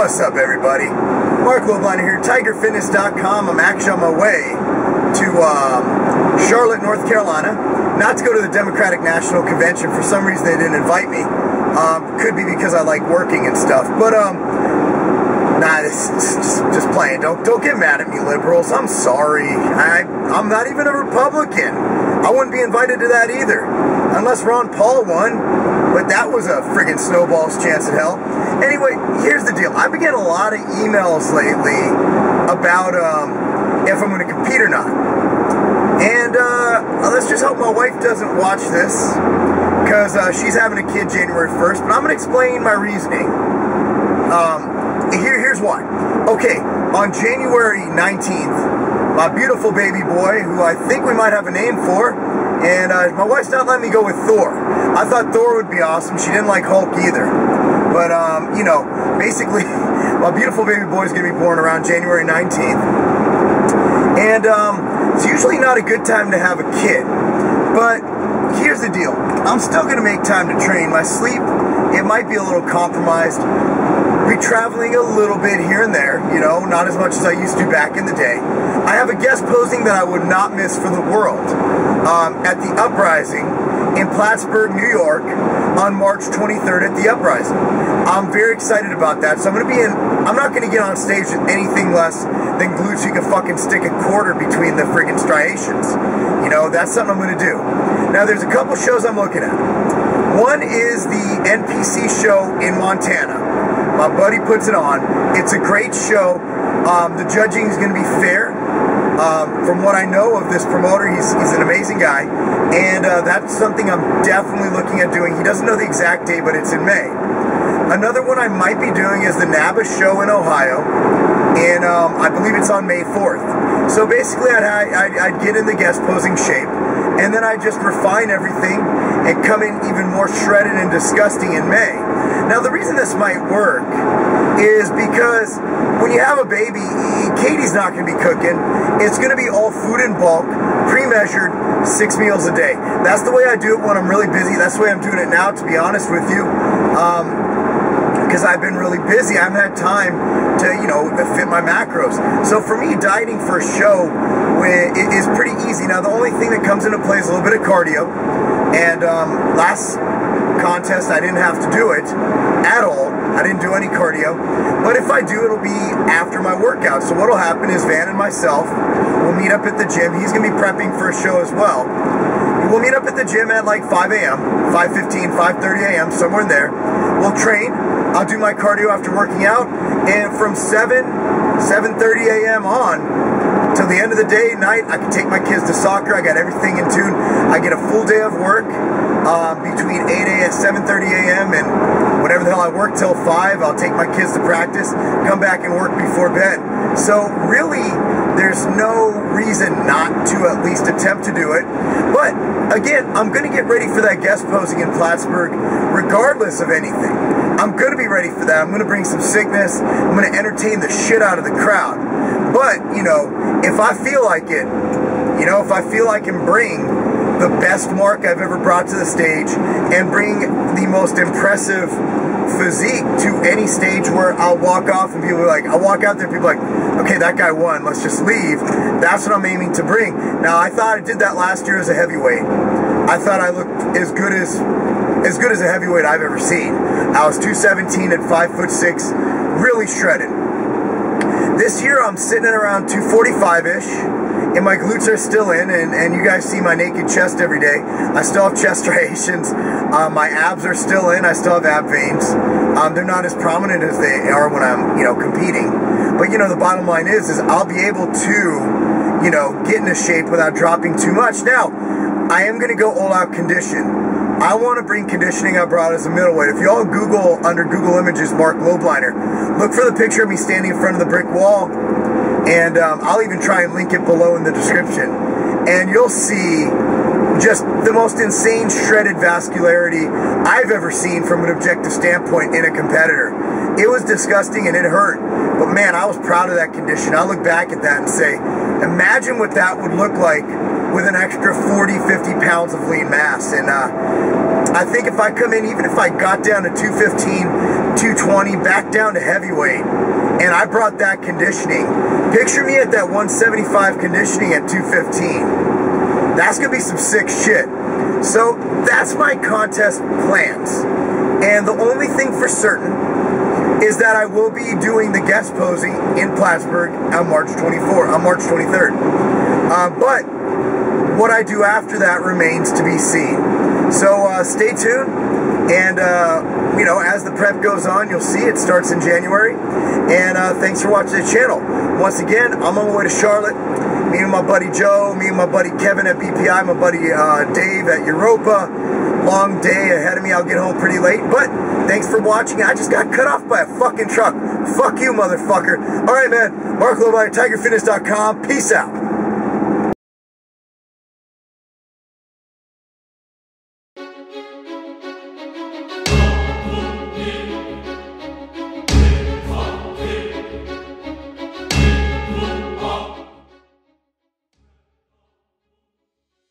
What's up, everybody? Marc Lobliner here, TigerFitness.com. I'm actually on my way to Charlotte, North Carolina. Not to go to the Democratic National Convention. For some reason, they didn't invite me. Could be because I like working and stuff. But, nah, this is just playing. Don't get mad at me, liberals. I'm sorry. I'm not even a Republican. I wouldn't be invited to that either. Unless Ron Paul won. But that was a friggin' snowball's chance in hell. Anyway, here's the deal. I've been getting a lot of emails lately about if I'm going to compete or not. And let's just hope my wife doesn't watch this, because she's having a kid January 1st. But I'm going to explain my reasoning. Here's why. Okay, on January 19th, my beautiful baby boy, who I think we might have a name for, and my wife's not letting me go with Thor. I thought Thor would be awesome. She didn't like Hulk either. But, you know, basically, my beautiful baby boy is going to be born around January 19th. And it's usually not a good time to have a kid. But here's the deal. I'm still going to make time to train. My sleep, it might be a little compromised. Be traveling a little bit here and there, you know, not as much as I used to back in the day. I have a guest posing that I would not miss for the world at the Uprising in Plattsburgh, New York on March 23rd at the Uprising. I'm very excited about that. So I'm not going to get on stage with anything less than glutes you can fucking stick a quarter between the friggin' striations. You know, that's something I'm going to do. Now, there's a couple shows I'm looking at. One is the NPC show in Montana. My buddy puts it on. It's a great show. The judging is going to be fair. From what I know of this promoter, he's an amazing guy. And that's something I'm definitely looking at doing. He doesn't know the exact date, but it's in May. Another one I might be doing is the NABA show in Ohio. And I believe it's on May 4th. So basically, I'd get in the guest posing shape. And then I'd just refine everything and come in even more shredded and disgusting in May. Now, the reason this might work is because when you have a baby, Katie's not going to be cooking. It's going to be all food in bulk, pre-measured, 6 meals a day. That's the way I do it when I'm really busy. That's the way I'm doing it now, to be honest with you. Because I've been really busy. I haven't had time to, you know, fit my macros. So for me, dieting for a show is pretty easy. Now, the only thing that comes into play is a little bit of cardio. And last contest, I didn't have to do it at all. I didn't do any cardio. But if I do, it'll be after my workout. So what'll happen is Van and myself will meet up at the gym. He's going to be prepping for a show as well. We'll meet up at the gym at like 5 a.m., 5:15, 5:30 a.m., somewhere in there. We'll train. I'll do my cardio after working out. And from 7:30 a.m. on till the end of the day, night, I can take my kids to soccer. I got everything in tune. I get a full day of work between 7:30 a.m. and whatever the hell I work till 5. I'll take my kids to practice, come back and work before bed. So really, there's no reason not to at least attempt to do it. But again, I'm going to get ready for that guest posing in Plattsburgh regardless of anything. I'm going to be ready for that. I'm going to bring some sickness. I'm going to entertain the shit out of the crowd. But, you know, if I feel like it, you know, if I feel I can bring the best Marc I've ever brought to the stage and bring the most impressive physique to any stage where I'll walk off and people are like, I'll walk out there and people are like, okay, that guy won, let's just leave. That's what I'm aiming to bring. Now, I thought I did that last year as a heavyweight. I thought I looked as good as a heavyweight I've ever seen. I was 217 at 5'6", really shredded. This year I'm sitting at around 245-ish. And my glutes are still in, and you guys see my naked chest every day. I still have chest striations. My abs are still in. I still have ab veins. They're not as prominent as they are when I'm, you know, competing. But, you know, the bottom line is I'll be able to, you know, get into shape without dropping too much. Now, I am going to go all-out condition. I want to bring conditioning I brought as a middleweight. If you all Google, under Google Images, Marc Lobliner, look for the picture of me standing in front of the brick wall. And I'll even try and link it below in the description. And you'll see just the most insane shredded vascularity I've ever seen from an objective standpoint in a competitor. It was disgusting and it hurt. But man, I was proud of that condition. I look back at that and say, imagine what that would look like with an extra 40, 50 pounds of lean mass. And I think if I come in, even if I got down to 215, 220 back down to heavyweight, and I brought that conditioning. Picture me at that 175 conditioning at 215. That's gonna be some sick shit. So that's my contest plans. And the only thing for certain is that I will be doing the guest posing in Plattsburgh on March 23rd. But what I do after that remains to be seen. So stay tuned, and you know, as the prep goes on, you'll see it starts in January. And thanks for watching the channel. Once again, I'm on my way to Charlotte. Me and my buddy Joe, me and my buddy Kevin at BPI, my buddy Dave at Europa. Long day ahead of me. I'll get home pretty late. But thanks for watching. I just got cut off by a fucking truck. Fuck you, motherfucker. All right, man. Marc Lobliner, TigerFitness.com. Peace out.